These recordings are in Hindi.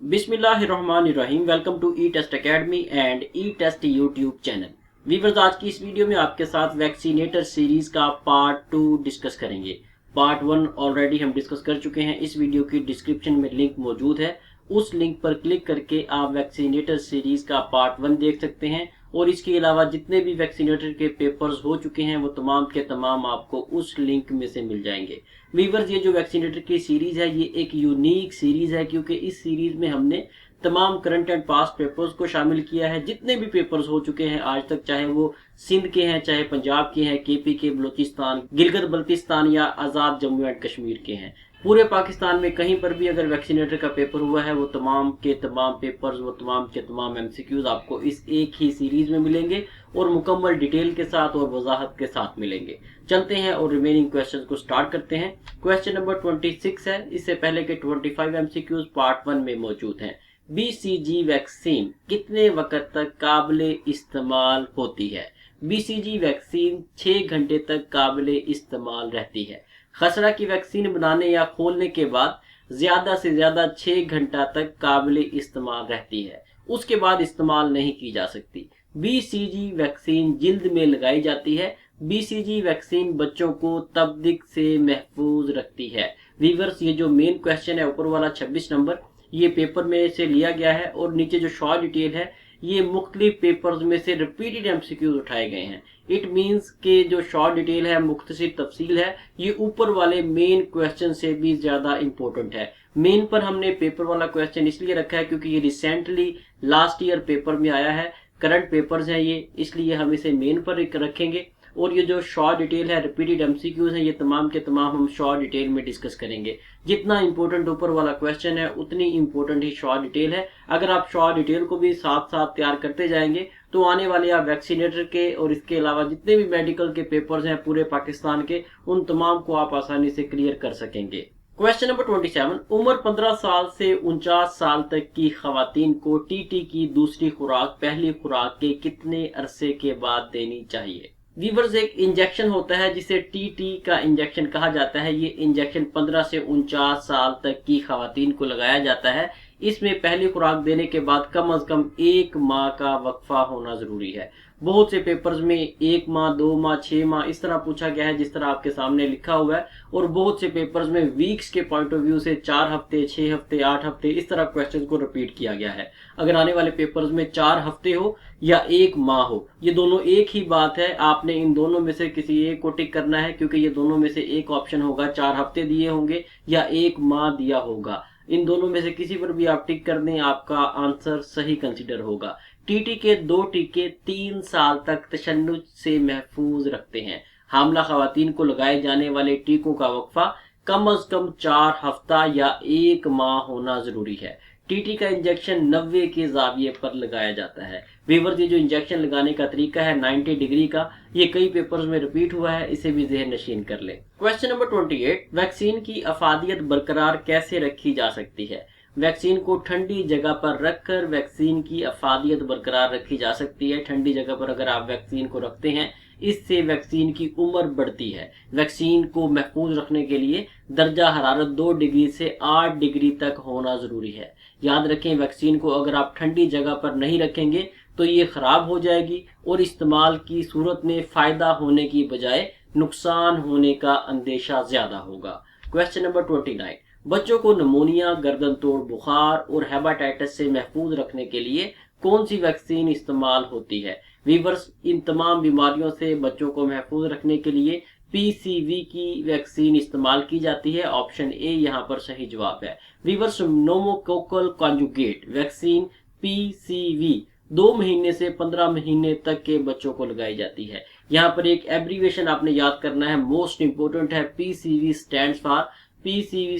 बिस्मिल्लाहिर्रहमानिर्रहीम। Welcome to E test academy and E test YouTube channel. Viewers, आज की इस वीडियो में आपके साथ वैक्सीनेटर सीरीज का पार्ट 2 डिस्कस करेंगे। पार्ट 1 ऑलरेडी हम डिस्कस कर चुके हैं। इस वीडियो की डिस्क्रिप्शन में लिंक मौजूद है, उस लिंक पर क्लिक करके आप वैक्सीनेटर सीरीज का पार्ट 1 देख सकते हैं। और इसके अलावा जितने भी वैक्सीनेटर के पेपर्स हो चुके हैं वो तमाम के तमाम आपको उस लिंक में से मिल जाएंगे। वीवर्स, ये जो वैक्सीनेटर की सीरीज है ये एक यूनिक सीरीज है, क्योंकि इस सीरीज में हमने तमाम करंट एंड पास्ट पेपर्स को शामिल किया है। जितने भी पेपर्स हो चुके हैं आज तक, चाहे वो सिंध के हैं, चाहे पंजाब के हैं, केपी के, बलूचिस्तान, गिलगित बल्तिस्तान या आज़ाद जम्मू एंड कश्मीर के हैं, पूरे पाकिस्तान में कहीं पर भी अगर वैक्सीनेटर का पेपर हुआ है वो तमाम के तमाम पेपर्स, वो तमाम के तमाम एमसीक्यूज आपको इस एक ही सीरीज में मिलेंगे और मुकम्मल डिटेल के साथ और वजाहत के साथ मिलेंगे। चलते हैं और रिमेनिंग क्वेश्चंस को स्टार्ट करते हैं। क्वेश्चन नंबर 26 है। इससे पहले के 25 एमसीक्यूज पार्ट 1 में मौजूद हैं। बीसीजी वैक्सीन कितने वक्त तक काबिले इस्तेमाल होती है? बीसीजी वैक्सीन 6 घंटे तक काबिले इस्तेमाल रहती है। खसरा की वैक्सीन बनाने या खोलने के बाद ज्यादा से ज्यादा 6 घंटा तक काबिले इस्तेमाल रहती है, उसके बाद इस्तेमाल नहीं की जा सकती। बीसीजी वैक्सीन जिल्द में लगाई जाती है। बीसीजी वैक्सीन बच्चों को तबदिक से महफूज रखती है। वीवर्स, ये जो मेन क्वेश्चन है ऊपर वाला 26 नंबर, ये पेपर में से लिया गया है और नीचे जो शॉर्ट डिटेल है ये मुख्तलिफ पेपर्स में से रिपीटेड एमसीक्यूज उठाए गए हैं। इट मीन्स के जो शॉर्ट डिटेल है, मुख्तसर तफसील है, ये ऊपर वाले मेन क्वेश्चन से भी ज्यादा इंपॉर्टेंट है। मेन पर हमने पेपर वाला क्वेश्चन इसलिए रखा है क्योंकि ये रिसेंटली लास्ट ईयर पेपर में आया है, करंट पेपर्स हैं ये, इसलिए हम इसे मेन पर रखेंगे। और ये जो शॉर्ट डिटेल है, रिपीटेड एमसीक्यूज हैं, ये तमाम के तमाम हम शॉर्ट डिटेल में डिस्कस करेंगे। जितना इंपॉर्टेंट ऊपर वाला क्वेश्चन है उतनी इंपॉर्टेंट ही शॉर्ट डिटेल है। अगर आप शॉर्ट डिटेल को भी साथ साथ तैयार करते जाएंगे तो आने वाले आप वैक्सीनेटर के और इसके अलावा जितने भी मेडिकल के पेपर्स हैं पूरे पाकिस्तान के, उन तमाम को आप आसानी से क्लियर कर सकेंगे। Question number 27। उम्र 15 साल से 49 साल तक की खवातीन को टीटी की दूसरी खुराक पहली खुराक के कितने अरसे के बाद देनी चाहिए? वीवर्स, एक इंजेक्शन होता है जिसे टीटी का इंजेक्शन कहा जाता है। ये इंजेक्शन 15 से 49 साल तक की खवातीन को लगाया जाता है। इसमें पहली खुराक देने के बाद कम अज कम 1 माह का वक्फा होना जरूरी है। बहुत से पेपर्स में 1 माह, 2 माह, 6 माह इस तरह पूछा गया है जिस तरह आपके सामने लिखा हुआ है, और बहुत से पेपर्स में वीक्स के पॉइंट ऑफ व्यू से 4 हफ्ते, 6 हफ्ते, 8 हफ्ते इस तरह क्वेश्चन को रिपीट किया गया है। अगर आने वाले पेपर्स में 4 हफ्ते हो या 1 माह हो, ये दोनों एक ही बात है। आपने इन दोनों में से किसी एक को टिक करना है, क्योंकि ये दोनों में से एक ऑप्शन होगा 4 हफ्ते दिए होंगे या 1 माह दिया होगा। इन दोनों में से किसी पर भी आप टिक कर दें, आपका आंसर सही कंसीडर होगा। टीटी के 2 टीके 3 साल तक तशन्नुज से महफूज रखते हैं। हामला खवातीन को लगाए जाने वाले टीकों का वक्फा कम अज कम 4 हफ्ता या 1 माह होना जरूरी है। टीटी का इंजेक्शन 90 के जाविये पर लगाया जाता है। वीवर्स, ये जो इंजेक्शन लगाने का तरीका है 90 डिग्री का, ये कई पेपर्स में रिपीट हुआ है, इसे भी ज़हन नशीन कर ले। Question number 28। वैक्सीन की अफादियत बरकरार कैसे रखी जा सकती है? वैक्सीन को ठंडी जगह पर रखकर वैक्सीन की अफादियत बरकरार रखी जा सकती है। ठंडी जगह पर अगर आप वैक्सीन को रखते हैं, इससे वैक्सीन की उम्र बढ़ती है। वैक्सीन को महफूज रखने के लिए दर्जा हरारत 2 डिग्री से 8 डिग्री तक होना जरूरी है। याद रखें, वैक्सीन को अगर आप ठंडी जगह पर नहीं रखेंगे तो ये खराब हो जाएगी और इस्तेमाल की सूरत में फायदा होने की बजाय नुकसान होने का अंदेशा ज्यादा होगा। Question number 29। बच्चों को नमोनिया, गर्दन तोड़ बुखार और हेपाटाइटिस से महफूज रखने के लिए कौन सी वैक्सीन इस्तेमाल होती है? वीवर्स, इन तमाम बीमारियों से बच्चों को महफूज रखने के लिए पीसीवी की वैक्सीन इस्तेमाल की जाती है। ऑप्शन ए यहाँ पर सही जवाब है। वीवर्स, नोमोकोकल कॉन्जुगेट वैक्सीन पीसीवी 2 महीने से 15 महीने तक के बच्चों को लगाई जाती है। यहाँ पर एक एब्रीवेशन आपने याद करना है, मोस्ट इंपोर्टेंट है। PCV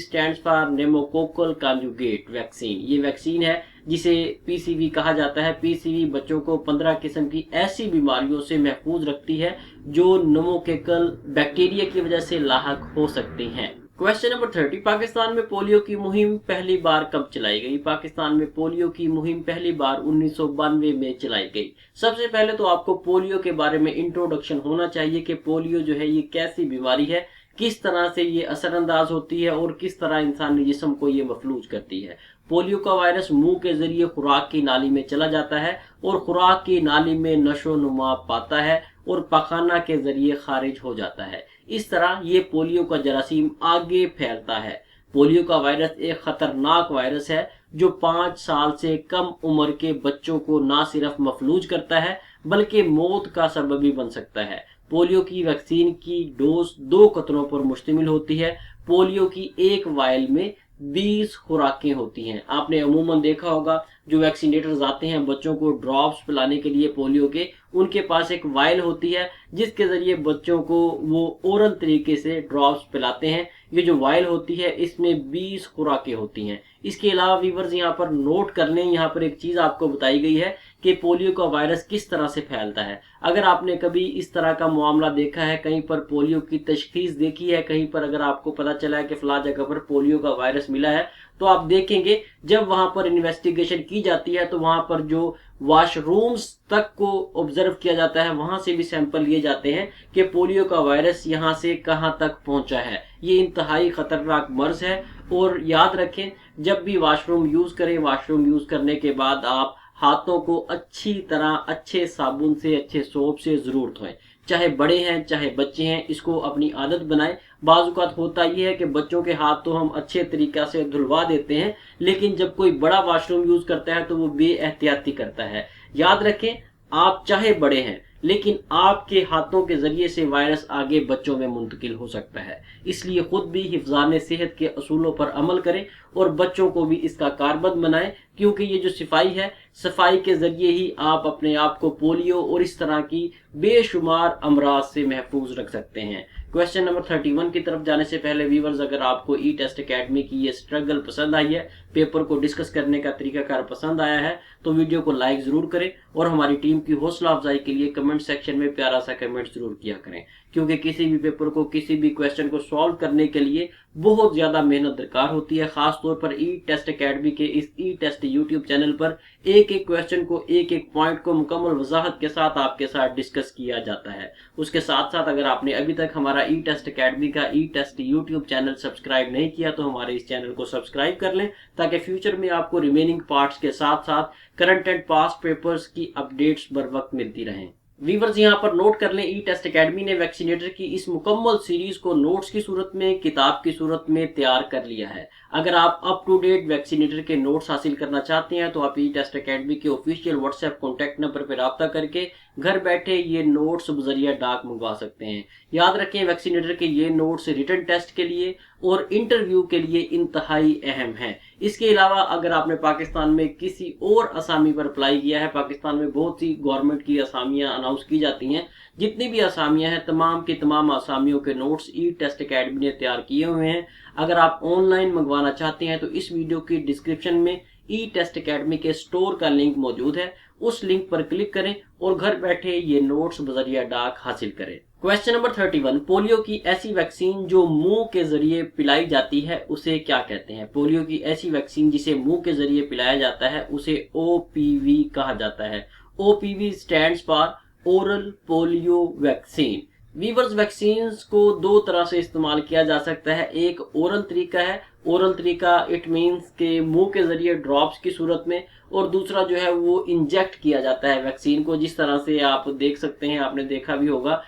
stands for pneumococcal conjugate vaccine. ये वैक्सीन है जिसे पीसीवी कहा जाता है। पीसीवी बच्चों को 15 किस्म की ऐसी बीमारियों से महफूज रखती है जो नोमोकोकल बैक्टीरिया की वजह से लाहक हो सकती हैं। Question number 30। पाकिस्तान में पोलियो की मुहिम पहली बार कब चलाई गई? पाकिस्तान में पोलियो की मुहिम पहली बार 1992 में चलाई गई। सबसे पहले तो आपको पोलियो के बारे में इंट्रोडक्शन होना चाहिए कि पोलियो जो है ये कैसी बीमारी है, किस तरह से ये असरअंदाज होती है और किस तरह इंसानी जिस्म को ये मफलूज करती है। पोलियो का वायरस मुंह के जरिए खुराक की नाली में चला जाता है और खुराक की नाली में नशो नुमा पाता है और पखाना के जरिए खारिज हो जाता है। इस तरह ये पोलियो का जरासीम आगे फैलता है। पोलियो का वायरस एक खतरनाक वायरस है जो 5 साल से कम उम्र के बच्चों को न सिर्फ मफलूज करता है बल्कि मौत का सबब भी बन सकता है। पोलियो की वैक्सीन की डोज 2 कतरों पर मुश्तमिल होती है। पोलियो की एक वायल में 20 खुराकें होती हैं। आपने अमूमन देखा होगा जो वैक्सीनेटर्स आते हैं बच्चों को ड्रॉप्स पिलाने के लिए पोलियो के, उनके पास एक वायल होती है जिसके जरिए बच्चों को वो ओरल तरीके से ड्रॉप्स पिलाते हैं। ये जो वायल होती है इसमें 20 खुराकें होती हैं। इसके अलावा व्यूअर्स यहाँ पर नोट कर लें, यहाँ पर एक चीज आपको बताई गई है कि पोलियो का वायरस किस तरह से फैलता है। अगर आपने कभी इस तरह का मामला देखा है, कहीं पर पोलियो की तशखीस देखी है, कहीं पर अगर आपको पता चला है कि फला जगह पर पोलियो का वायरस मिला है, तो आप देखेंगे जब वहां पर इन्वेस्टिगेशन की जाती है तो वहां पर जो वॉशरूम्स तक को ऑब्जर्व किया जाता है वहां से भी सैंपल लिए जाते हैं कि पोलियो का वायरस यहां से कहां तक पहुंचा है। ये इंतहाई खतरनाक मर्ज है। और याद रखें, जब भी वॉशरूम यूज करें, वॉशरूम यूज करने के बाद आप हाथों को अच्छी तरह अच्छे साबुन से, अच्छे सोप से जरूर धोएं। चाहे बड़े हैं चाहे बच्चे हैं, इसको अपनी आदत बनाएं। बाजुकात होता यह है कि बच्चों के हाथ तो हम अच्छे तरीका से धुलवा देते हैं, लेकिन जब कोई बड़ा वॉशरूम यूज करता है तो वो बेएहतियाती करता है। याद रखें, आप चाहे बड़े हैं लेकिन आपके हाथों के जरिए से वायरस आगे बच्चों में मुंतकिल हो सकता है। इसलिए खुद भी हिफ्ज़ाने सेहत के असूलों पर अमल करें और बच्चों को भी इसका कारबंद बनाएं, क्योंकि ये जो सफाई है, सफाई के जरिए ही आप अपने आप को पोलियो और इस तरह की बेशुमार अमराज से महफूज रख सकते हैं। क्वेश्चन नंबर 31 की तरफ जाने से पहले व्यूअर्स, अगर आपको ई टेस्ट अकेडमी की ये स्ट्रगल पसंद आई है, पेपर को डिस्कस करने का तरीकाकार पसंद आया है, तो वीडियो को लाइक जरूर करें और हमारी टीम की हौसला अफजाई के लिए कमेंट सेक्शन में प्यारा सा कमेंट जरूर किया करें, क्योंकि किसी भी पेपर को, किसी भी क्वेश्चन को सॉल्व करने के लिए बहुत ज्यादा मेहनत दरकार होती है। खास तौर पर ई टेस्ट अकेडमी के इस ई टेस्ट यूट्यूब चैनल पर एक एक क्वेश्चन को, एक एक पॉइंट को मुकम्मल वजाहत के साथ आपके साथ डिस्कस किया जाता है। उसके साथ साथ अगर आपने अभी तक हमारा ई टेस्ट अकेडमी का ई टेस्ट यूट्यूब चैनल सब्सक्राइब नहीं किया तो हमारे इस चैनल को सब्सक्राइब कर लें, ताकि फ्यूचर में आपको रिमेनिंग पार्ट्स के साथ साथ करंट एंड पास्ट पेपर्स की अपडेट्स बर वक्त मिलती रहें। वीवर्स, यहाँ पर नोट कर लें, ई टेस्ट अकेडमी ने वैक्सीनेटर की इस मुकम्मल सीरीज को नोट्स की सूरत में, किताब की सूरत में तैयार कर लिया है। अगर आप अप टू डेट वैक्सीनेटर के नोट्स हासिल करना चाहते हैं तो आप ई टेस्ट अकेडमी के ऑफिशियल व्हाट्सएप कॉन्टैक्ट नंबर पर राब्ता करके घर बैठे ये नोट्स बजरिया डाक मंगवा सकते हैं। याद रखें, वैक्सीनेटर के ये नोट्स रिटन टेस्ट के लिए और इंटरव्यू के लिए इंतहाई अहम है। इसके अलावा अगर आपने पाकिस्तान में किसी और असामी पर अप्लाई किया है, पाकिस्तान में बहुत सी गवर्नमेंट की असामियां अनाउंस की जाती हैं, जितनी भी असामियां हैं तमाम की तमाम असामियों के नोट्स ई टेस्ट अकेडमी ने तैयार किए हुए हैं। अगर आप ऑनलाइन मंगवाना चाहते हैं तो इस वीडियो की डिस्क्रिप्शन में ई टेस्ट अकेडमी के स्टोर का लिंक मौजूद है, उस लिंक पर क्लिक करें और घर बैठे ये नोट्स बजरिया डाक हासिल करें। क्वेश्चन नंबर 31, पोलियो की ऐसी वैक्सीन जो मुंह के जरिए पिलाई जाती है उसे क्या कहते हैं? पोलियो की ऐसी वैक्सीन जिसे मुंह के जरिए पिलाया जाता है उसे OPV कहा जाता है। OPV stands for oral polio vaccine. Viewers, vaccine को दो तरह से इस्तेमाल किया जा सकता है। एक ओरल तरीका है, ओरल तरीका इट मीन्स के मुंह के जरिए ड्रॉप्स की सूरत में, और दूसरा जो है वो इंजेक्ट किया जाता है वैक्सीन को, जिस तरह से आप देख सकते हैं, आपने देखा भी होगा,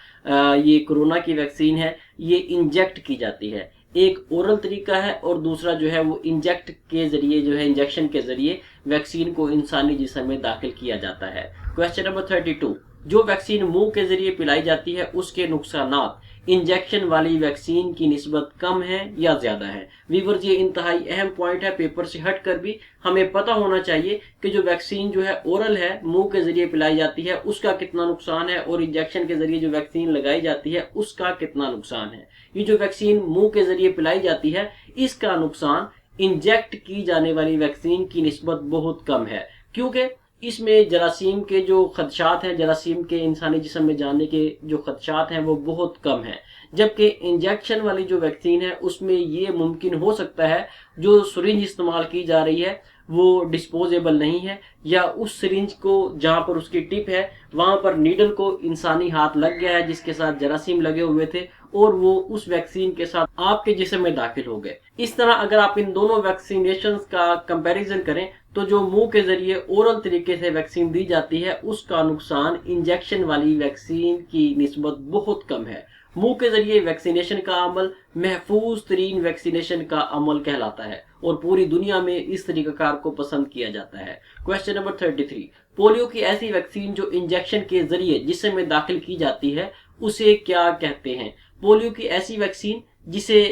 ये कोरोना की वैक्सीन है, ये इंजेक्ट की जाती है। एक ओरल तरीका है और दूसरा जो है वो इंजेक्ट के जरिए, जो है इंजेक्शन के जरिए वैक्सीन को इंसानी जिस्म में दाखिल किया जाता है। क्वेश्चन नंबर 32, जो वैक्सीन मुंह के जरिए पिलाई जाती है उसके नुकसानात इंजेक्शन वाली वैक्सीन की निस्बत कम है या ज्यादा है? वीवर्स, ये इंतहाई अहम पॉइंट है। पेपर से हटकर भी हमें पता होना चाहिए कि जो वैक्सीन जो है ओरल है, मुंह के जरिए पिलाई जाती है, उसका कितना नुकसान है, और इंजेक्शन के जरिए जो वैक्सीन लगाई जाती है उसका कितना नुकसान है। ये जो वैक्सीन मुंह के जरिए पिलाई जाती है इसका नुकसान इंजेक्ट की जाने वाली वैक्सीन की निस्बत बहुत कम है, क्योंकि इसमें जरासीम के जो खदशात हैं, जरासीम के इंसानी जिस्म में जाने के जो खदशात हैं वो बहुत कम हैं। जबकि इंजेक्शन वाली जो वैक्सीन है उसमें ये मुमकिन हो सकता है, जो सुरिंज इस्तेमाल की जा रही है वो डिस्पोजेबल नहीं है, या उस सिरिंज को जहां पर उसकी टिप है वहां पर नीडल को इंसानी हाथ लग गया है जिसके साथ जरासीम लगे हुए थे और वो उस वैक्सीन के साथ आपके जिस्म में दाखिल हो गए। इस तरह अगर आप इन दोनों वैक्सीनेशन का कंपैरिजन करें तो जो मुंह के जरिए ओरल तरीके से वैक्सीन दी जाती है उसका नुकसान इंजेक्शन वाली वैक्सीन की निस्बत बहुत कम है। मुंह के जरिए वैक्सीनेशन का अमल महफूज तरीन वैक्सीनेशन का अमल कहलाता है और पूरी दुनिया में इस तरीकाकार को पसंद किया जाता है। क्वेश्चन नंबर 33, पोलियो की ऐसी वैक्सीन जो इंजेक्शन के जरिए जिस्म में दाखिल की जाती है उसे क्या कहते हैं? पोलियो की ऐसी वैक्सीन जिसे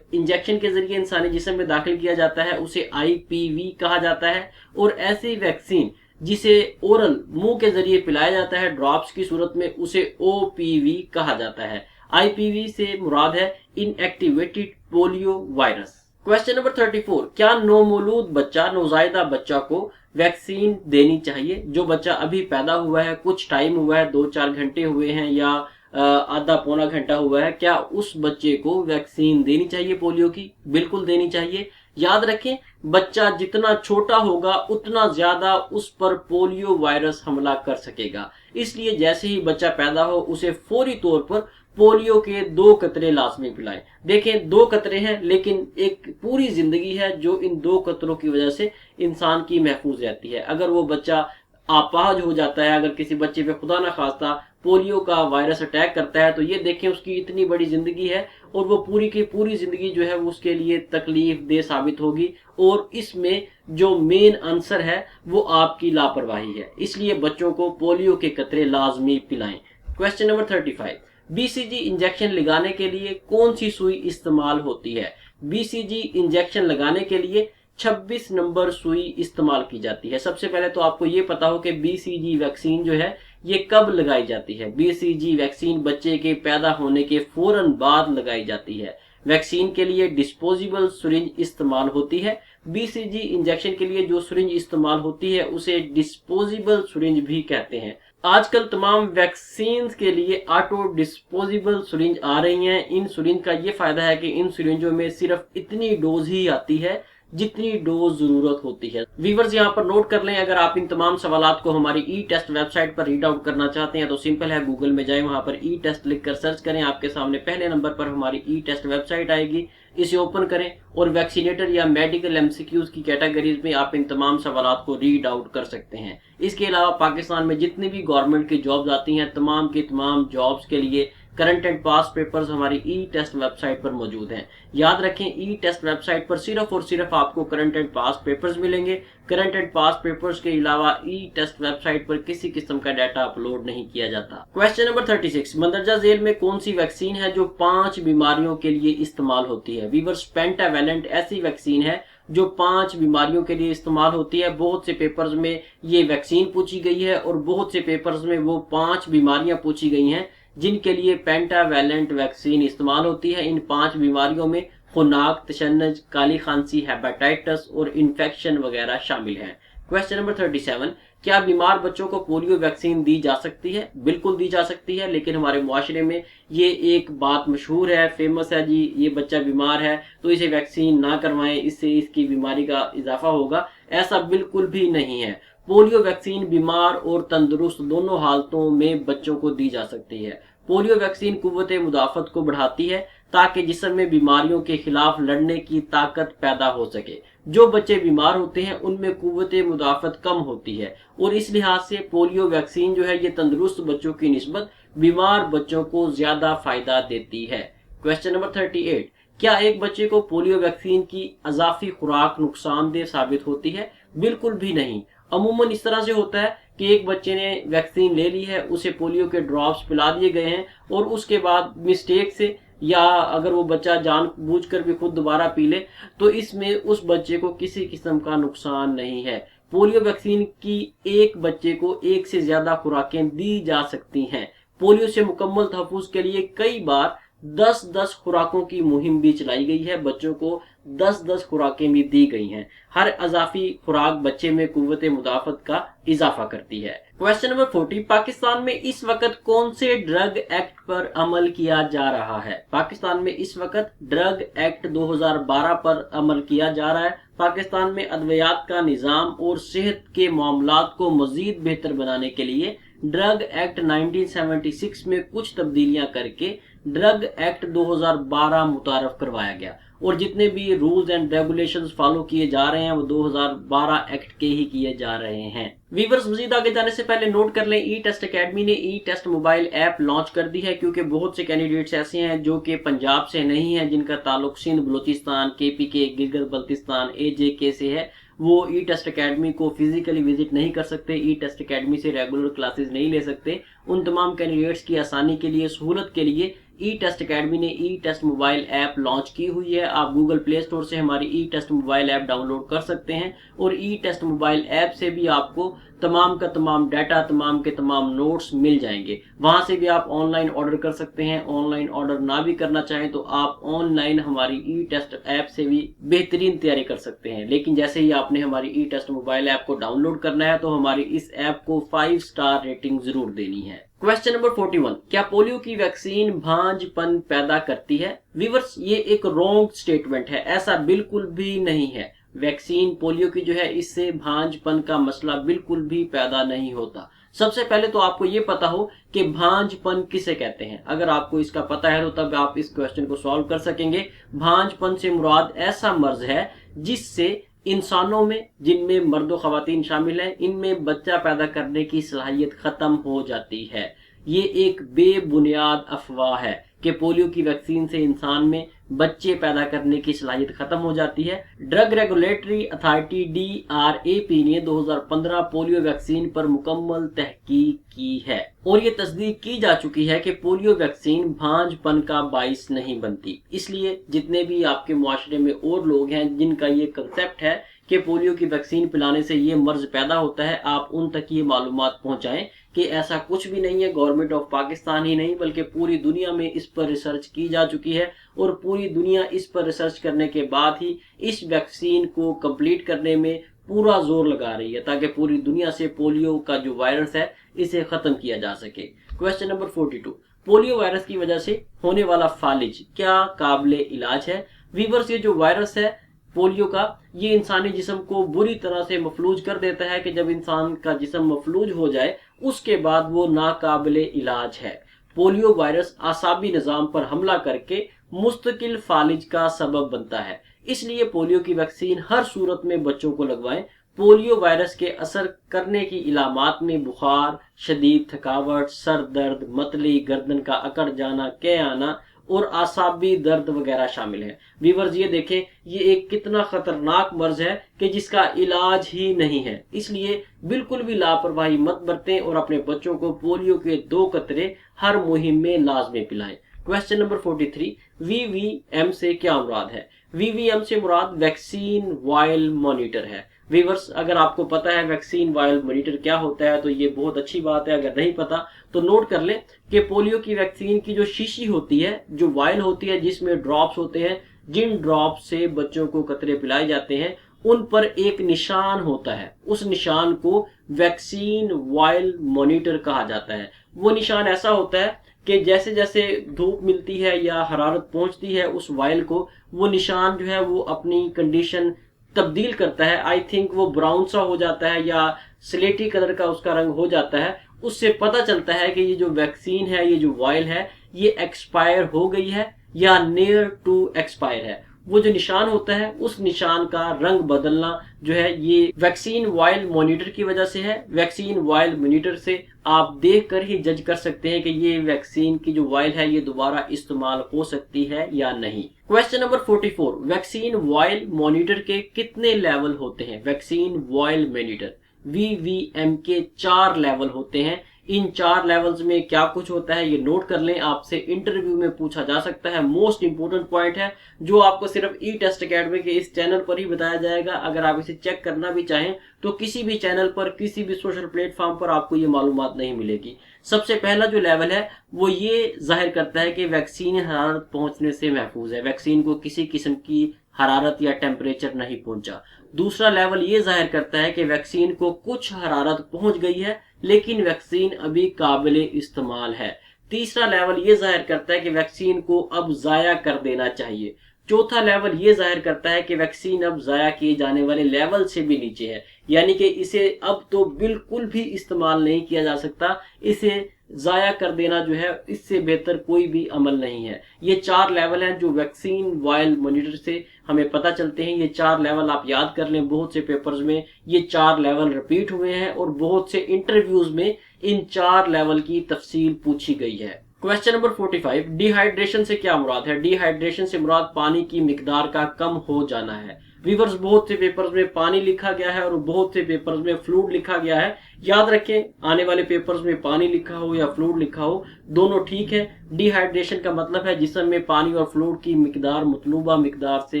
इंजेक्शन के जरिए इंसानी जिस्म में दाखिल किया जाता है उसे IPV कहा जाता है, और ऐसी वैक्सीन जिसे ओरल मुंह के जरिए पिलाया जाता है ड्रॉप्स की सूरत में उसे OPV कहा जाता है। IPV से मुराद है inactivated polio virus. Question number 34, क्या नौमौलूद बच्चा नौजायदा बच्चा को वैक्सीन देनी चाहिए? जो बच्चा अभी पैदा हुआ है, कुछ टाइम हुआ है, 2-4 घंटे हुए हैं या आधा पौना घंटा हुआ है, क्या उस बच्चे को वैक्सीन देनी चाहिए पोलियो की? बिल्कुल देनी चाहिए। याद रखें, बच्चा जितना छोटा होगा उतना ज्यादा उस पर पोलियो वायरस हमला कर सकेगा, इसलिए जैसे ही बच्चा पैदा हो उसे फौरी तौर पर पोलियो के 2 कतरे लाजमी पिलाएं। देखें 2 कतरे हैं लेकिन एक पूरी जिंदगी है जो इन 2 कतरों की वजह से इंसान की महफूज रहती है। अगर वो बच्चा अपाहज हो जाता है, अगर किसी बच्चे पे खुदा ना खास्ता पोलियो का वायरस अटैक करता है, तो ये देखें उसकी इतनी बड़ी जिंदगी है और वो पूरी की पूरी जिंदगी जो है वो उसके लिए तकलीफ दे साबित होगी, और इसमें जो मेन आंसर है वो आपकी लापरवाही है। इसलिए बच्चों को पोलियो के कतरे लाजमी पिलाएं। क्वेश्चन नंबर 35, BCG इंजेक्शन लगाने के लिए कौन सी सुई इस्तेमाल होती है? BCG इंजेक्शन लगाने के लिए 26 नंबर सुई इस्तेमाल की जाती है। सबसे पहले तो आपको ये पता हो कि BCG वैक्सीन जो है ये कब लगाई जाती है। BCG वैक्सीन बच्चे के पैदा होने के फौरन बाद लगाई जाती है। वैक्सीन के लिए डिस्पोजेबल सिरिंज इस्तेमाल होती है। BCG इंजेक्शन के लिए जो सिरिंज इस्तेमाल होती है उसे डिस्पोजेबल सिरिंज भी कहते हैं। आजकल तमाम वैक्सीन के लिए ऑटो डिस्पोजेबल सिरिंज आ रही हैं। इन सिरिंज का ये फायदा है कि इन सिरिंजों में सिर्फ इतनी डोज ही आती है जितनी डोज जरूरत होती है। व्यूअर्स यहाँ पर नोट कर लें, अगर आप इन तमाम सवालात को हमारी ई-टेस्ट वेबसाइट पर रीड आउट करना चाहते हैं तो सिंपल है, गूगल में जाएं, वहां पर ई-टेस्ट लिख कर सर्च करें, आपके सामने पहले नंबर पर हमारी ई-टेस्ट वेबसाइट आएगी। इसे ओपन करें और वैक्सीनेटर या मेडिकल MCQs की कैटेगरीज में आप इन तमाम सवालात को रीड आउट कर सकते हैं। इसके अलावा पाकिस्तान में जितनी भी गवर्नमेंट की जॉब्स आती हैं तमाम की तमाम जॉब्स के लिए करंट एंड पास पेपर्स हमारी ई-टेस्ट वेबसाइट पर मौजूद हैं। याद रखें, ई-टेस्ट वेबसाइट पर सिर्फ और सिर्फ आपको करंट एंड पास पेपर्स मिलेंगे। करंट एंड पास पेपर्स के अलावा ई-टेस्ट वेबसाइट पर किसी किस्म का डाटा अपलोड नहीं किया जाता। क्वेश्चन नंबर 36, मंदरजा झेल में कौन सी वैक्सीन है जो 5 बीमारियों के लिए इस्तेमाल होती है? वीवर्स, पेंटावैलेंट ऐसी वैक्सीन है जो 5 बीमारियों के लिए इस्तेमाल होती है। बहुत से पेपर्स में ये वैक्सीन पूछी गई है और बहुत से पेपर्स में वो 5 बीमारियां पूछी गई हैं जिनके लिए पेंटावैलेंट वैक्सीन इस्तेमाल होती है। इन 5 बीमारियों में खुनाक, तशन्नुज, काली खांसी, हेपेटाइटिस और इन्फेक्शन वगैरह शामिल हैं। क्वेश्चन नंबर 37, क्या बीमार बच्चों को पोलियो वैक्सीन दी जा सकती है? बिल्कुल दी जा सकती है, लेकिन हमारे मुआशरे में ये एक बात मशहूर है, फेमस है जी, ये बच्चा बीमार है तो इसे वैक्सीन ना करवाएं, इससे इसकी बीमारी का इजाफा होगा। ऐसा बिल्कुल भी नहीं है। पोलियो वैक्सीन बीमार और तंदुरुस्त दोनों हालतों में बच्चों को दी जा सकती है। पोलियो वैक्सीन कुव्वत मुदाफत को बढ़ाती है ताकि जिस्म में बीमारियों के खिलाफ लड़ने की ताकत पैदा हो सके। जो बच्चे बीमार होते हैं उनमें कुव्वत मुदाफत कम होती है और इस लिहाज से पोलियो वैक्सीन जो है ये तंदुरुस्त बच्चों की निस्बत बीमार बच्चों को ज्यादा फायदा देती है। क्वेश्चन नंबर 38, क्या एक बच्चे को पोलियो वैक्सीन की अजाफी खुराक नुकसानदेह साबित होती है? बिल्कुल भी नहीं। अमूमन इस तरह से होता है कि एक बच्चे ने वैक्सीन ले ली है, उसे पोलियो के ड्रॉप्स पिला दिए गए हैं और उसके बाद मिस्टेक से या अगर वो बच्चा जानबूझकर भी खुद दोबारा पी ले तो इसमें उस बच्चे को किसी किस्म का नुकसान नहीं है। पोलियो वैक्सीन की एक बच्चे को 1 से ज्यादा खुराकें दी जा सकती हैं। पोलियो से मुकम्मल तहफ़्फ़ुज़ के लिए कई बार 10-10 खुराकों की मुहिम भी चलाई गई है। बच्चों को 10-10 खुराकें भी दी गई हैं। हर अजाफी खुराक बच्चे में कुव्वत मुदाफत का इजाफा करती है। क्वेश्चन नंबर 40, पाकिस्तान में इस वक्त कौन से ड्रग एक्ट पर अमल किया जा रहा है? पाकिस्तान में इस वक्त ड्रग एक्ट 2012 पर अमल किया जा रहा है। पाकिस्तान में अद्वियात का निज़ाम और सेहत के मामलात को मजीद बेहतर बनाने के लिए ड्रग एक्ट 1976 में कुछ तब्दीलियां करके ड्रग एक्ट 2012 मुतारफ करवाया गया और जितने भी रूल्स एंड रेगुलेशंस फॉलो किए जा रहे हैं वो 2012 एक्ट के ही किए जा रहे हैं। वीवर्स, मजीद आगे जाने से पहले नोट कर लें, ई टेस्ट अकेडमी ने ई टेस्ट मोबाइल ऐप लॉन्च कर दी है, क्योंकि बहुत से कैंडिडेट्स ऐसे हैं जो कि पंजाब से नहीं है, जिनका ताल्लुक सिंध, बलूचिस्तान, KPK, गिलगित बल्तिस्तान, AJK से है। वो ई टेस्ट अकेडमी को फिजिकली विजिट नहीं कर सकते, ई टेस्ट अकेडमी से रेगुलर क्लासेस नहीं ले सकते। उन तमाम कैंडिडेट्स की आसानी के लिए, सहूलत के लिए ई टेस्ट अकेडमी ने ई टेस्ट मोबाइल ऐप लॉन्च की हुई है। आप गूगल प्ले स्टोर से हमारी ई टेस्ट मोबाइल ऐप डाउनलोड कर सकते हैं और ई टेस्ट मोबाइल ऐप से भी आपको तमाम का तमाम डाटा, तमाम के तमाम नोट्स मिल जाएंगे। वहां से भी आप ऑनलाइन ऑर्डर कर सकते हैं। ऑनलाइन ऑर्डर ना भी करना चाहें तो आप ऑनलाइन हमारी ई टेस्ट ऐप से भी बेहतरीन तैयारी कर सकते हैं। लेकिन जैसे ही आपने हमारी ई टेस्ट मोबाइल ऐप को डाउनलोड करना है तो हमारी इस ऐप को 5 स्टार रेटिंग जरूर देनी है। क्वेश्चन नंबर 41, क्या पोलियो की वैक्सीन भांजपन पैदा करती है? व्यूअर्स, ये एक रॉन्ग स्टेटमेंट है, ऐसा बिल्कुल भी नहीं है। वैक्सीन पोलियो की जो है इससे भांजपन का मसला बिल्कुल भी पैदा नहीं होता। सबसे पहले तो आपको ये पता हो कि भांजपन किसे कहते हैं। अगर आपको इसका पता है तो तब आप इस क्वेश्चन को सॉल्व कर सकेंगे। भांजपन से मुराद ऐसा मर्ज है जिससे इंसानों में, जिनमें मर्द और खवातीन शामिल हैं, इनमें बच्चा पैदा करने की सलाहियत खत्म हो जाती है। ये एक बेबुनियाद अफवाह है कि पोलियो की वैक्सीन से इंसान में बच्चे पैदा करने की सलाहियत खत्म हो जाती है। ड्रग रेगुलेटरी अथॉरिटी DRAP ने 2015 पोलियो वैक्सीन पर मुकम्मल तहकीक की है और ये तस्दीक की जा चुकी है कि पोलियो वैक्सीन भांजपन का बाइस नहीं बनती। इसलिए जितने भी आपके मुआशरे में और लोग हैं जिनका ये कंसेप्ट है कि पोलियो की वैक्सीन पिलाने से ये मर्ज पैदा होता है, आप उन तक ये मालूमात पहुंचाएं कि ऐसा कुछ भी नहीं है। गवर्नमेंट ऑफ पाकिस्तान ही नहीं बल्कि पूरी दुनिया में इस पर रिसर्च की जा चुकी है और पूरी दुनिया इस पर रिसर्च करने के बाद ही इस वैक्सीन को कंप्लीट करने में पूरा जोर लगा रही है ताकि पूरी दुनिया से पोलियो का जो वायरस है इसे खत्म किया जा सके। क्वेश्चन नंबर 42, पोलियो वायरस की वजह से होने वाला फालिज क्या काबिले इलाज है? वीवर्स, ये जो वायरस है पोलियो का, ये इंसानी जिस्म को बुरी तरह से मफलूज कर देता है कि जब इंसान का जिस्म मफलूज हो जाए उसके बाद वो नाकाबिले इलाज है। पोलियो वायरस आसाबी निज़ाम पर हमला करके मुस्तकिल फालिज का सबब बनता है। इसलिए पोलियो की वैक्सीन हर सूरत में बच्चों को लगवाएं। पोलियो वायरस के असर करने की इलामात में बुखार, शदीद थकावट, सर दर्द, मतली, गर्दन का अकड़ जाना, कै आना और आसाबी दर्द वगैरह शामिल है। व्यूअर्स, ये देखें, ये एक कितना खतरनाक मर्ज है कि जिसका इलाज ही नहीं है। इसलिए बिल्कुल भी लापरवाही मत बरतें और अपने बच्चों को पोलियो के 2 कतरे हर मुहिम में लाजमी पिलाएं। क्वेश्चन नंबर 43, VVM से क्या मुराद है? VVM से मुराद वैक्सीन वायल मॉनिटर है। व्यूअर्स, अगर आपको पता है वैक्सीन वायल मॉनिटर क्या होता है तो ये बहुत अच्छी बात है। अगर नहीं पता तो नोट कर लें कि पोलियो की वैक्सीन की जो शीशी होती है, जो वायल होती है जिसमें ड्रॉप्स होते हैं, जिन ड्रॉप से बच्चों को कतरे पिलाए जाते हैं उन पर एक निशान होता है। उस निशान को वैक्सीन वायल मॉनिटर कहा जाता है। वो निशान ऐसा होता है कि जैसे जैसे धूप मिलती है या हरारत पहुंचती है उस वायल को, वो निशान जो है वो अपनी कंडीशन तब्दील करता है। आई थिंक वो ब्राउन सा हो जाता है या स्लेटी कलर का उसका रंग हो जाता है। उससे पता चलता है कि ये जो वैक्सीन है, ये जो वायल है, ये एक्सपायर हो गई है या नियर टू एक्सपायर है। वो जो निशान होता है उस निशान का रंग बदलना जो है ये वैक्सीन वायल मॉनिटर की वजह से है। वैक्सीन वायल मॉनिटर से आप देखकर ही जज कर सकते हैं कि ये वैक्सीन की जो वायल है ये दोबारा इस्तेमाल हो सकती है या नहीं। Question number 44, vaccine vial monitor के कितने लेवल होते हैं? वैक्सीन वायल मॉनिटर VVM के 4 लेवल होते हैं। इन 4 लेवल्स में क्या कुछ होता है ये नोट कर लें, आपसे इंटरव्यू में पूछा जा सकता है। मोस्ट इंपोर्टेंट पॉइंट है जो आपको सिर्फ ई टेस्ट अकेडमी के इस चैनल पर ही बताया जाएगा। अगर आप इसे चेक करना भी चाहें तो किसी भी चैनल पर, किसी भी सोशल प्लेटफॉर्म पर आपको ये मालूमात नहीं मिलेगी। सबसे पहला जो लेवल है वो ये जाहिर करता है कि वैक्सीन हरारत पहुंचने से महफूज है, वैक्सीन को किसी किस्म की हरारत या टेम्परेचर नहीं पहुंचा। दूसरा लेवल ये जाहिर करता है कि वैक्सीन को कुछ हरारत पहुंच गई है लेकिन वैक्सीन अभी काबिले इस्तेमाल है। तीसरा लेवल ये जाहिर करता है कि वैक्सीन को अब जाया कर देना चाहिए। चौथा लेवल ये जाहिर करता है कि वैक्सीन अब ज़ाया किए जाने वाले लेवल से भी नीचे है, यानी कि इसे अब तो बिल्कुल भी इस्तेमाल नहीं किया जा सकता। इसे ज़ाया कर देना जो है, इससे बेहतर कोई भी अमल नहीं है। ये 4 लेवल हैं जो वैक्सीन वायल मॉनिटर से हमें पता चलते हैं। ये 4 लेवल आप याद कर लें, बहुत से पेपर्स में ये 4 लेवल रिपीट हुए हैं और बहुत से इंटरव्यूज में इन 4 लेवल की तफसील पूछी गई है। क्वेश्चन नंबर 45, डिहाइड्रेशन से क्या मुराद है? डिहाइड्रेशन से मुराद पानी की मिकदार का कम हो जाना है। व्यूअर्स, बहुत से पेपर्स में पानी लिखा गया है और बहुत से पेपर्स में फ्लूइड लिखा गया है। याद रखें, आने वाले पेपर्स में पानी लिखा हो या फ्लूइड लिखा हो, दोनों ठीक है। डिहाइड्रेशन का मतलब है जिस्म में पानी और फ्लूइड की मिकदार मतलूबा मिकदार से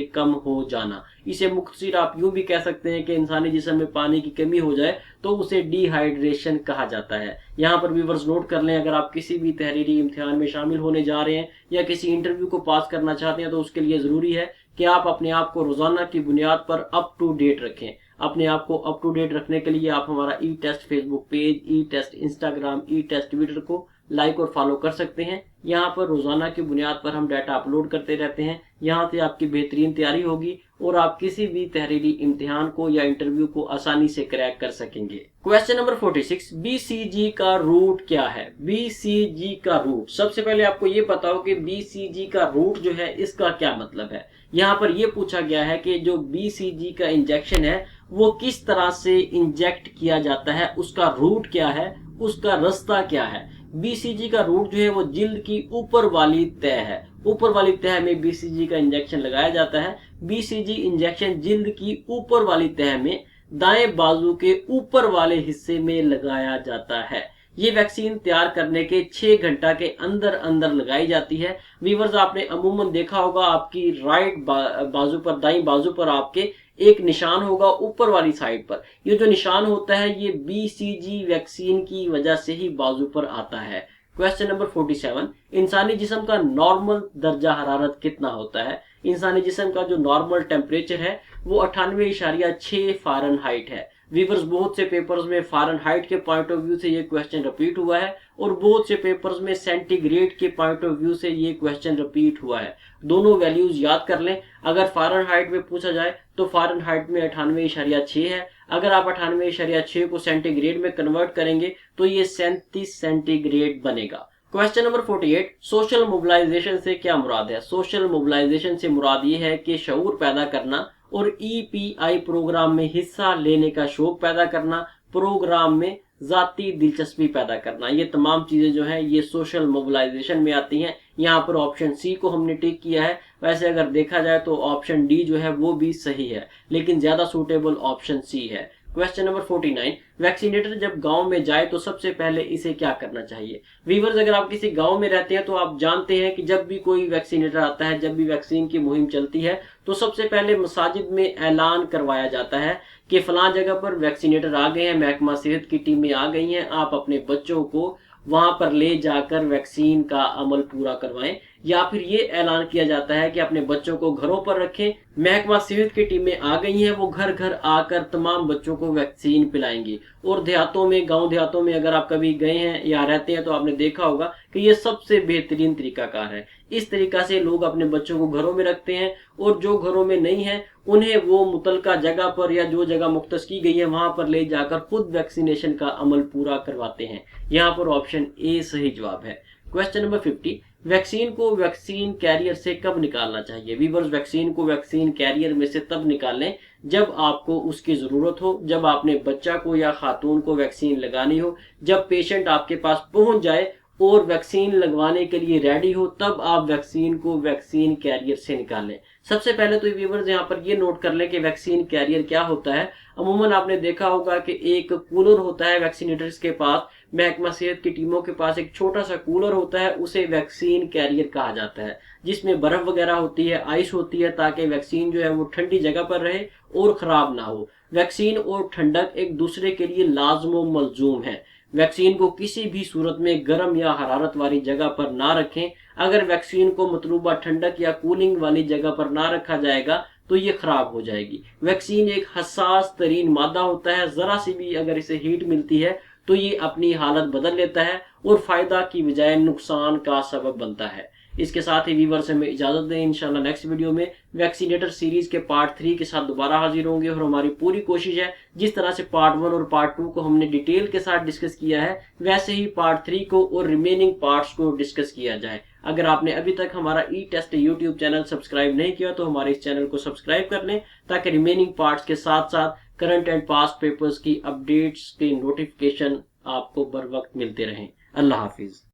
कम हो जाना। इसे मुख्तसर आप यूं भी कह सकते हैं कि इंसानी जिस्म में पानी की कमी हो जाए तो उसे डिहाइड्रेशन कहा जाता है। यहाँ पर व्यूअर्स नोट कर लें, अगर आप किसी भी तहरीरी इम्तिहान में शामिल होने जा रहे हैं या किसी इंटरव्यू को पास करना चाहते हैं तो उसके लिए ज़रूरी है कि आप अपने आप को रोजाना की बुनियाद पर अप टू डेट रखें। अपने आप को अप टू डेट रखने के लिए आप हमारा ई टेस्ट फेसबुक पेज, ई टेस्ट इंस्टाग्राम, ई टेस्ट ट्विटर को लाइक और फॉलो कर सकते हैं। यहाँ पर रोजाना की बुनियाद पर हम डाटा अपलोड करते रहते हैं। यहाँ से आपकी बेहतरीन तैयारी होगी और आप किसी भी तहरीरी इम्तिहान को या इंटरव्यू को आसानी से क्रैक कर सकेंगे। क्वेश्चन नंबर 46, बीसीजी का रूट क्या है? बीसीजी का रूट, सबसे पहले आपको ये पता हो कि बीसीजी का रूट जो है इसका क्या मतलब है। यहाँ पर यह पूछा गया है कि जो बीसीजी का इंजेक्शन है वो किस तरह से इंजेक्ट किया जाता है, उसका रूट क्या है, उसका रास्ता क्या है। बीसीजी का रूट जो है वो जिल्द की ऊपर वाली तह है। ऊपर वाली तह में बीसीजी का इंजेक्शन लगाया जाता है। बीसीजी इंजेक्शन जिल्द की ऊपर वाली तह में दाएं बाजू के ऊपर वाले हिस्से में लगाया जाता है। ये वैक्सीन तैयार करने के 6 घंटा के अंदर अंदर लगाई जाती है। व्यूअर्स, आपने अमूमन देखा होगा आपकी राइट बाजू पर, दाईं बाजू पर आपके एक निशान होगा ऊपर वाली साइड पर। ये जो निशान होता है ये बीसीजी वैक्सीन की वजह से ही बाजू पर आता है। क्वेश्चन नंबर 47, इंसानी जिस्म का नॉर्मल दर्जा हरारत कितना होता है? इंसानी जिस्म का जो नॉर्मल टेम्परेचर है वो 98.6 फ़ारेनहाइट है। व्यूअर्स, बहुत से पेपर्स में फ़ारेनहाइट के पॉइंट ऑफ व्यू से ये क्वेश्चन रिपीट हुआ है और बहुत से पेपर्स में सेंटीग्रेड के पॉइंट ऑफ व्यू से ये क्वेश्चन रिपीट हुआ है। दोनों वैल्यूज याद कर लें। अगर फ़ारेनहाइट में पूछा जाए तो फ़ारेनहाइट में 98.6 है। अगर आप 98.6 को सेंटीग्रेड में कन्वर्ट करेंगे तो ये 37 सेंटीग्रेड बनेगा। क्वेश्चन नंबर 48, सोशल मोबिलाइजेशन से क्या मुराद है? सोशल मोबिलाइजेशन से मुराद ये है कि शऊर पैदा करना और ईपीआई प्रोग्राम में हिस्सा लेने का शौक पैदा करना, प्रोग्राम में जाती दिलचस्पी पैदा करना। ये तमाम चीजें जो हैं ये सोशल मोबिलाइजेशन में आती हैं। यहाँ पर ऑप्शन सी को हमने टिक किया है। वैसे अगर देखा जाए तो ऑप्शन डी जो है वो भी सही है, लेकिन ज्यादा सूटेबल ऑप्शन सी है। क्वेश्चन नंबर 49, वैक्सीनेटर जब गांव में जाए तो सबसे पहले इसे क्या करना चाहिए? व्यूअर्स, अगर आप किसी गांव में रहते हैं तो आप जानते हैं कि जब भी कोई वैक्सीनेटर आता है, जब भी वैक्सीन की मुहिम चलती है तो सबसे पहले मसाजिद में ऐलान करवाया जाता है कि फलां जगह पर वैक्सीनेटर आ गए हैं, महकमा सेहत की टीमें आ गई हैं, आप अपने बच्चों को वहां पर ले जाकर वैक्सीन का अमल पूरा करवाएं। या फिर ये ऐलान किया जाता है कि अपने बच्चों को घरों पर रखें, महकमा सेहत की टीमें आ गई हैं, वो घर घर आकर तमाम बच्चों को वैक्सीन पिलाएंगी। और देहातों में, गांव देहातों में अगर आप कभी गए हैं या रहते हैं तो आपने देखा होगा कि ये सबसे बेहतरीन तरीकाकार है। इस तरीका से लोग अपने बच्चों को घरों में रखते हैं और जो घरों में नहीं है उन्हें वो मुतलका जगह पर या जो जगह मुख्तस की गई है वहां पर ले जाकर खुद वैक्सीनेशन का अमल पूरा करवाते हैं। यहाँ पर ऑप्शन ए सही जवाब है। क्वेश्चन नंबर 50, वैक्सीन को वैक्सीन कैरियर से कब निकालना चाहिए? व्यूअर्स, वैक्सीन को वैक्सीन कैरियर में से तब निकालें जब आपको उसकी जरूरत हो, जब आपने बच्चा को या खातून को वैक्सीन लगानी हो, जब पेशेंट आपके पास पहुंच जाए और वैक्सीन लगवाने के लिए रेडी हो, तब आप वैक्सीन को वैक्सीन कैरियर से निकालें। सबसे पहले तो व्यूअर्स यहाँ पर ये नोट कर लें कि वैक्सीन कैरियर क्या होता है। अमूमन आपने देखा होगा कि एक कूलर होता है वैक्सीनेटर्स के पास, महकमा सेहत की टीमों के पास एक छोटा सा कूलर होता है, उसे वैक्सीन कैरियर कहा जाता है, जिसमें बर्फ वगैरह होती है, आइस होती है, ताकि वैक्सीन जो है वो ठंडी जगह पर रहे और खराब ना हो। वैक्सीन और ठंडक एक दूसरे के लिए लाजमो मलजूम है। वैक्सीन को किसी भी सूरत में गर्म या हरारत वाली जगह पर ना रखें। अगर वैक्सीन को मतलूबा ठंडक या कूलिंग वाली जगह पर ना रखा जाएगा तो ये खराब हो जाएगी। वैक्सीन एक हसास तरीन मादा होता है, जरा सी भी अगर इसे हीट मिलती है तो ये अपनी हालत बदल लेता है और फायदा की बजाय नुकसान का सबब बनता है। इसके साथ ही व्यूअर्स हमें इजाजत दें, इंशाल्लाह नेक्स्ट वीडियो में वैक्सीनेटर सीरीज के पार्ट 3 के साथ दोबारा हाजिर होंगे। और हमारी पूरी कोशिश है जिस तरह से पार्ट 1 और पार्ट 2 को हमने डिटेल के साथ डिस्कस किया है, वैसे ही पार्ट 3 को और रिमेनिंग पार्ट्स को डिस्कस किया जाए। अगर आपने अभी तक हमारा ई टेस्ट यूट्यूब चैनल सब्सक्राइब नहीं किया तो हमारे इस चैनल को सब्सक्राइब कर लें, ताकि रिमेनिंग पार्ट्स के साथ साथ करंट एंड पास्ट पेपर्स की अपडेट्स के नोटिफिकेशन आपको बर वक्त मिलते रहें। अल्लाह हाफिज।